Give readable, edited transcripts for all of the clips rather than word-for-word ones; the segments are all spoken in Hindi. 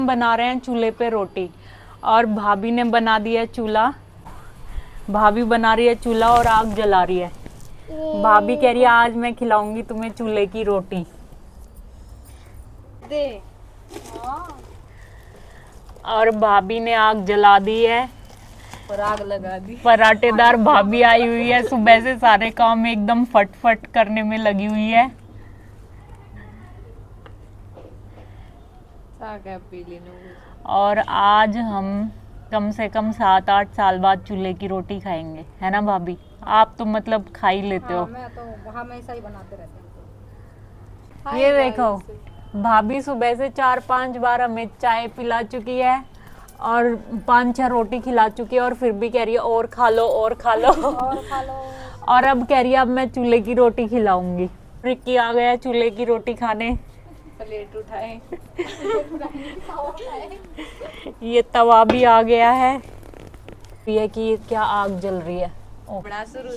बना रहे हैं चूल्हे पे रोटी और भाभी ने बना दिया चूल्हा। भाभी बना रही है चूल्हा और आग जला रही है। भाभी कह रही है आज मैं खिलाऊंगी तुम्हें चूल्हे की रोटी। दे। और भाभी ने आग जला दी है और आग लगा दी। पराठेदार भाभी आई हुई है, सुबह से सारे काम एकदम फटफट करने में लगी हुई है। और आज हम कम से कम 7-8 साल बाद चूल्हे की रोटी खाएंगे, है ना भाभी? आप तो मतलब खा ही लेते हो। मैं तो हमेशा ही बनाते रहते हैं। ये देखो भाभी सुबह से 4-5 बार हमें चाय पिला चुकी है और 5-6 रोटी खिला चुकी है और फिर भी कह रही है और खा लो और खा लो और खा लो। और अब कह रही है अब मैं चूल्हे की रोटी खिलाऊंगी। रिक्की आ गया चूल्हे की रोटी खाने। प्लेट उठाए। ये तवा भी आ गया है। ये कि ये क्या आग जल रही है।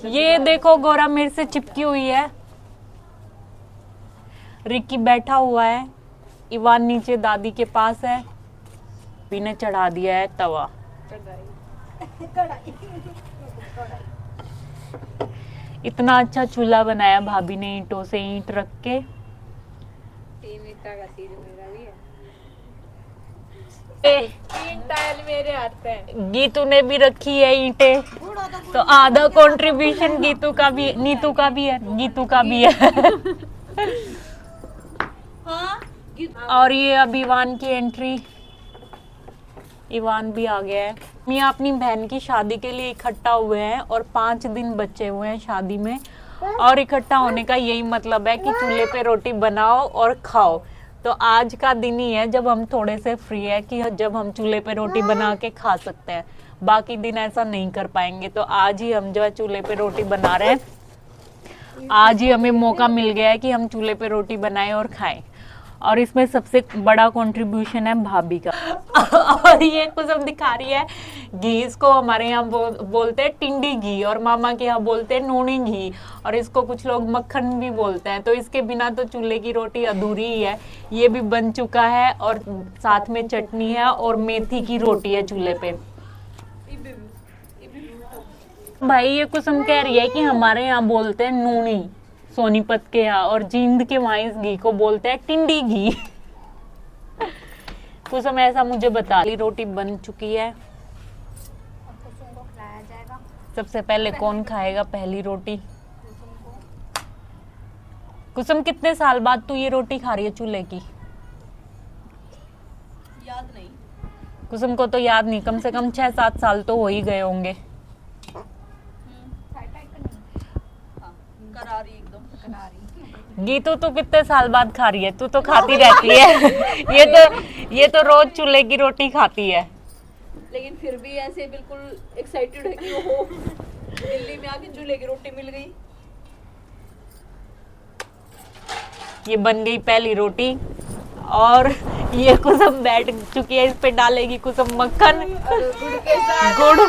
ये देखो गोरा मेरे से चिपकी हुई है। रिक्की बैठा हुआ है, इवान नीचे दादी के पास है। भी ने चढ़ा दिया है तवा। इतना अच्छा चूल्हा बनाया भाभी ने ईंटों से ईंट रख के। टाइल मेरे हाथ है। गीतू ने भी रखी है ईंटें, तो आधा कंट्रीब्यूशन गीतू का भी, नीतू का भी है, गीतू का भी है। और ये अब इवान की एंट्री। इवान भी आ गया है। मैं अपनी बहन की शादी के लिए इकट्ठा हुए हैं और 5 दिन बचे हुए हैं शादी में। और इकट्ठा होने का यही मतलब है कि चूल्हे पे रोटी बनाओ और खाओ। तो आज का दिन ही है जब हम थोड़े से फ्री है कि जब हम चूल्हे पे रोटी बना के खा सकते हैं। बाकी दिन ऐसा नहीं कर पाएंगे। तो आज ही हम जो है चूल्हे पे रोटी बना रहे हैं। आज ही हमें मौका मिल गया है कि हम चूल्हे पे रोटी बनाएं और खाएं। और इसमें सबसे बड़ा कंट्रीब्यूशन है भाभी का। और ये कुछ हम दिखा रही है घी। इसको हमारे यहाँ बोलते हैं टिंडी घी और मामा के यहाँ बोलते हैं नूनी घी और इसको कुछ लोग मक्खन भी बोलते हैं। तो इसके बिना तो चूल्हे की रोटी अधूरी ही है। ये भी बन चुका है और साथ में चटनी है और मेथी की रोटी है चूल्हे पे। भाई ये कुछ हम कह रही है कि हमारे यहाँ बोलते हैं नूनी सोनीपत के यहाँ और जींद के वहां इस घी को बोलते हैं टिंडी घी। कुछ हम ऐसा मुझे बता ली। रोटी बन चुकी है। सबसे पहले कौन खाएगा पहली रोटी? कुसुम कितने साल बाद तू ये रोटी खा रही है चूल्हे की? याद नहीं। कुसुम को तो याद नहीं, कम से कम 6-7 साल तो हो ही गए होंगे। गीतू तो कितने साल बाद खा रही है? तू तो खाती रहती है। ये तो रोज चूल्हे की रोटी खाती है। लेकिन फिर भी ऐसे बिल्कुल एक्साइटेड है कि ओहो दिल्ली में आके चूल्हे की रोटी मिल गई। ये बन गई पहली रोटी और ये कुसुम बैठ चुकी है। इस पे डालेगी कुसुम मक्खन, गुड़,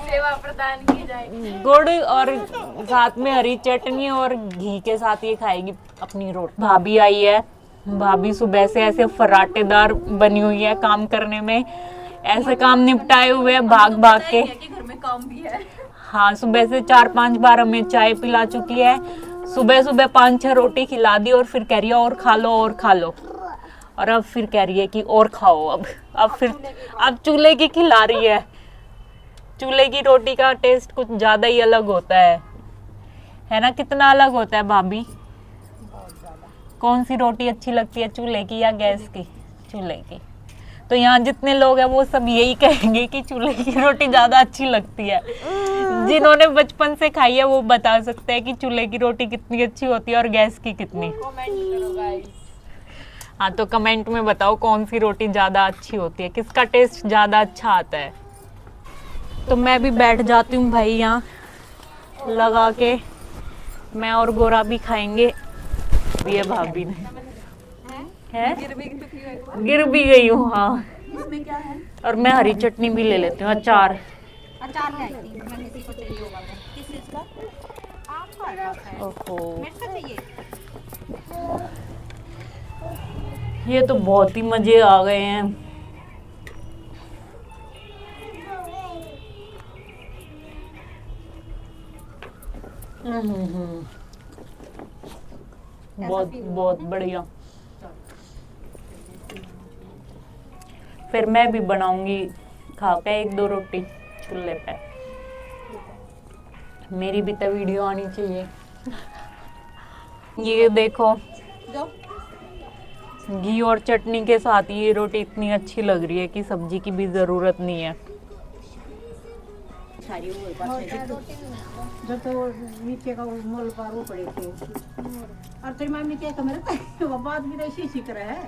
सेवा प्रदान की जाएगी, गुड़ और साथ में हरी चटनी और घी के साथ ये खाएगी अपनी रोटी। भाभी आई है। भाभी सुबह से ऐसे फराटेदार बनी हुई है काम करने में। ऐसे काम निपटाए हुए है भाग भाग के। घर में काम भी है। हाँ, सुबह से 4-5 बार हमें चाय पिला चुकी है। सुबह सुबह 5-6 रोटी खिला दी और फिर कह रही है और खा लो और खा लो। और अब फिर कह रही है कि और खाओ। अब चूल्हे की खिला रही है। चूल्हे की रोटी का टेस्ट कुछ ज्यादा ही अलग होता है ना? कितना अलग होता है भाभी? कौन सी रोटी अच्छी लगती है, चूल्हे की या गैस की? चूल्हे की। तो यहाँ जितने लोग हैं वो सब यही कहेंगे कि चूल्हे की रोटी ज्यादा अच्छी लगती है। जिन्होंने बचपन से खाई है वो बता सकते हैं कि चूल्हे की रोटी कितनी अच्छी होती है और गैस की कितनी। कमेंट करो गाइस। हाँ, तो कमेंट में बताओ कौन सी रोटी ज्यादा अच्छी होती है, किसका टेस्ट ज्यादा अच्छा आता है। तो मैं भी बैठ जाती हूँ भाई यहाँ लगा के। मैं और गोरा भी खाएंगे। ये भाभी ने है गिर भी गई हूँ। हाँ, इसमें क्या है? और मैं हरी चटनी भी ले लेती हूँ। अचार मैंने किसी को चाहिए होगा। किस चीज का? आपका है। ओहो, मेरे को चाहिए। ये तो बहुत ही मजे आ गए हैं। बहुत बहुत बढ़िया। फिर मैं भी बनाऊंगी खा के 1-2 रोटी चूल्हे पे। मेरी भी तो वीडियो आनी चाहिए। ये देखो घी और चटनी के साथ ये रोटी इतनी अच्छी लग रही है कि सब्जी की भी जरूरत नहीं है। जो तो नीचे का मोल पारो पड़े थे और तेरी मम्मी क्या कमरे वो बात भी ऐसी सीख रहा है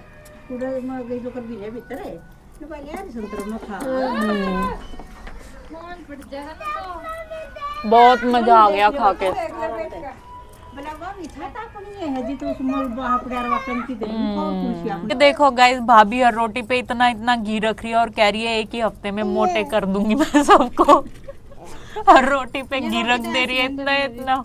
पूरे में गई तो कर भी है भीतर है तो भाई यार संतरे में खा बहुत मजा आ गया खा के। भला वो भी था अपनी है जी तो उस मोल बाहर पड़े वापन की दे कौन पूछी आपने। देखो गाइस, भाभी हर रोटी पे इतना इतना घी रख रही है और कह रही है 1 ही हफ्ते में मोटे कर दूंगी मैं सबको। हर रोटी पे घी रख दे रही है इतना इतना।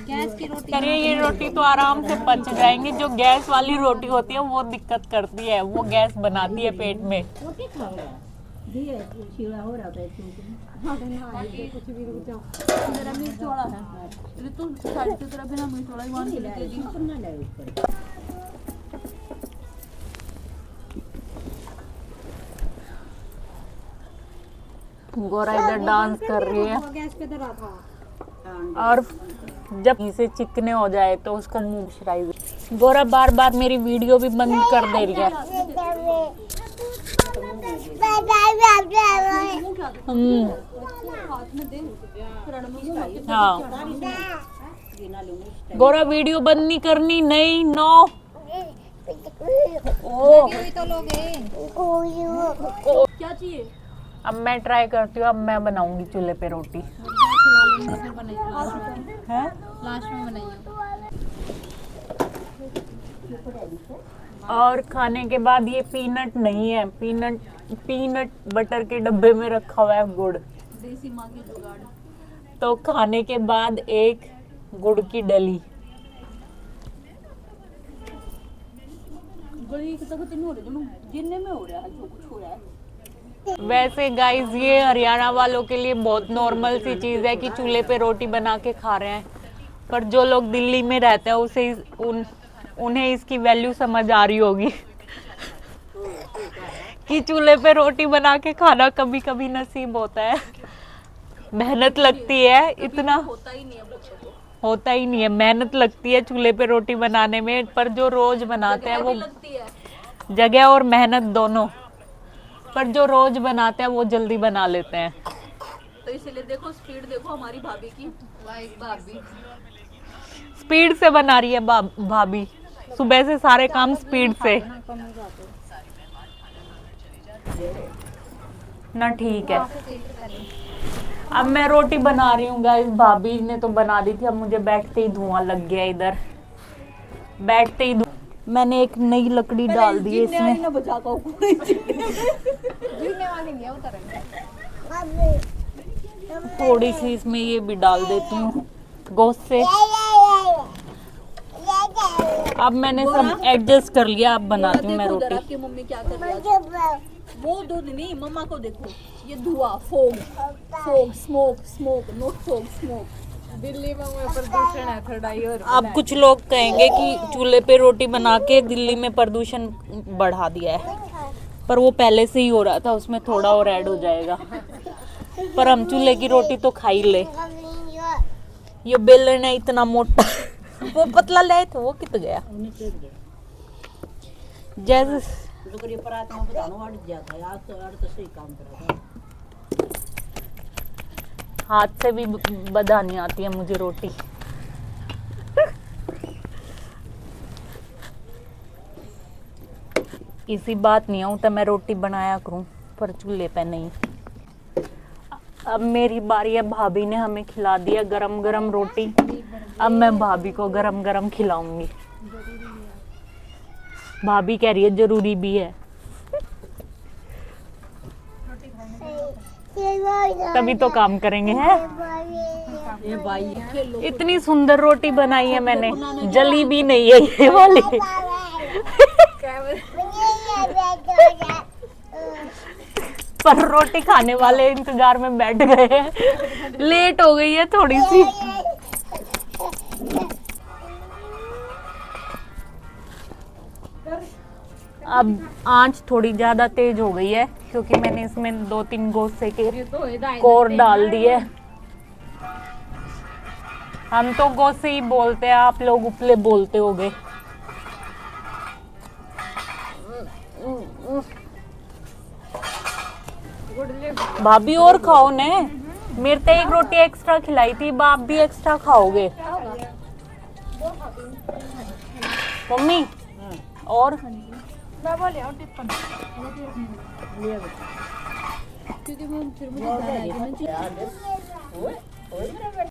गैस की रोटी करिए ये रोटी तो आराम से पच जाएंगी। जो गैस वाली रोटी होती है वो दिक्कत करती है, वो गैस बनाती है पेट में। रोटी खा गया दिए चीड़ा हो रहा था क्योंकि कुछ भी रुक जाओ मेरा मिर्च वाला है ऋतु साड़ी की तरफ बिना मिर्च वाला ही मान के लेते जी। करना ले ऊपर गोरा इधर डांस कर रही है गैस पे धरा था और जब इसे चिकने हो जाए तो उसको मॉइस्चराइजर। गोरा बार बार मेरी वीडियो भी बंद कर दे रही है। हाँ गोरा वीडियो बंद नहीं करनी, नहीं नो। क्या चाहिए? अब मैं ट्राई करती हूँ, अब मैं बनाऊंगी चूल्हे पे रोटी। है लास्ट में बनाइए। और खाने के बाद ये पीनट नहीं है, पीनट बटर के डब्बे में रखा हुआ है गुड़। देसी माँ की जुगाड़। तो खाने के बाद एक गुड़ की डली। गली की तक नहीं हो रही दोनों जिन्ने में हो रहा है जो कुछ हो रहा है। वैसे गाइस ये हरियाणा वालों के लिए बहुत नॉर्मल सी चीज है कि चूल्हे पे रोटी बना के खा रहे हैं, पर जो लोग दिल्ली में रहते हैं उसे उन्हें इसकी वैल्यू समझ आ रही होगी कि चूल्हे पे रोटी बना के खाना कभी कभी नसीब होता है। मेहनत लगती है, इतना होता ही नहीं है बच्चे को। होता ही नहीं है, मेहनत लगती है चूल्हे पे रोटी बनाने में। पर जो रोज बनाते हैं वो लगती है जगह और मेहनत दोनों, पर जो रोज बनाते हैं वो जल्दी बना लेते हैं। तो इसलिए देखो स्पीड देखो हमारी भाभी की। भाभी स्पीड से बना रही है भाभी, सुबह से सारे काम स्पीड से ना। ठीक है, अब मैं रोटी बना रही हूँ गाइस। भाभी ने तो बना दी थी, अब मुझे बैठते ही धुआं लग गया। इधर बैठते ही मैंने एक नई लकड़ी डाल दी है इसमें। थोड़ी सी इसमें ये भी डाल देती हूँ गोश्त से। अब मैंने सब एडजस्ट कर लिया, अब बनाती हूँ मैं रोटी। आपकी मम्मी क्या कर रही है? वो दूध नहीं, मम्मा को देखो, ये धुआं, fog fog, smoke smoke, not fog, smoke. Delhi में प्रदूषण है थोड़ा ही। और अब कुछ लोग कहेंगे कि चूल्हे पे रोटी बना के दिल्ली में प्रदूषण बढ़ा दिया है, पर वो पहले से ही हो रहा था, उसमें थोड़ा और ऐड हो जाएगा। पर हम चूल्हे की रोटी तो खा ही ले। ये बेलन है इतना मोटा, वो पतला ले तो वो कित गया। जैसे हाथ से भी बधानी आती है मुझे रोटी। इसी बात नहीं हूँ तो मैं रोटी बनाया करूँ, पर चूल्हे पे नहीं। अब मेरी बारी है, भाभी ने हमें खिला दिया गरम गरम रोटी। अब मैं भाभी को गरम गरम खिलाऊंगी। भाभी कह रही है जरूरी भी है, तभी तो काम करेंगे हैं। ये भाई इतनी सुंदर रोटी बनाई है मैंने, जली भी नहीं है ये वाली। पर रोटी खाने वाले इंतजार में बैठ गए हैं। लेट हो गई है थोड़ी सी। अब आंच थोड़ी ज्यादा तेज हो गई है क्योंकि मैंने इसमें 2-3 गोसे के कोर डाल दिए। हम तो गोसे ही बोलते हैं, आप लोग उपले बोलते होगे। भाभी और खाओ ने, मेरे तो एक रोटी एक्स्ट्रा खिलाई थी, बाप भी एक्स्ट्रा खाओगे। मम्मी और क्योंकि मैं फिर मुझे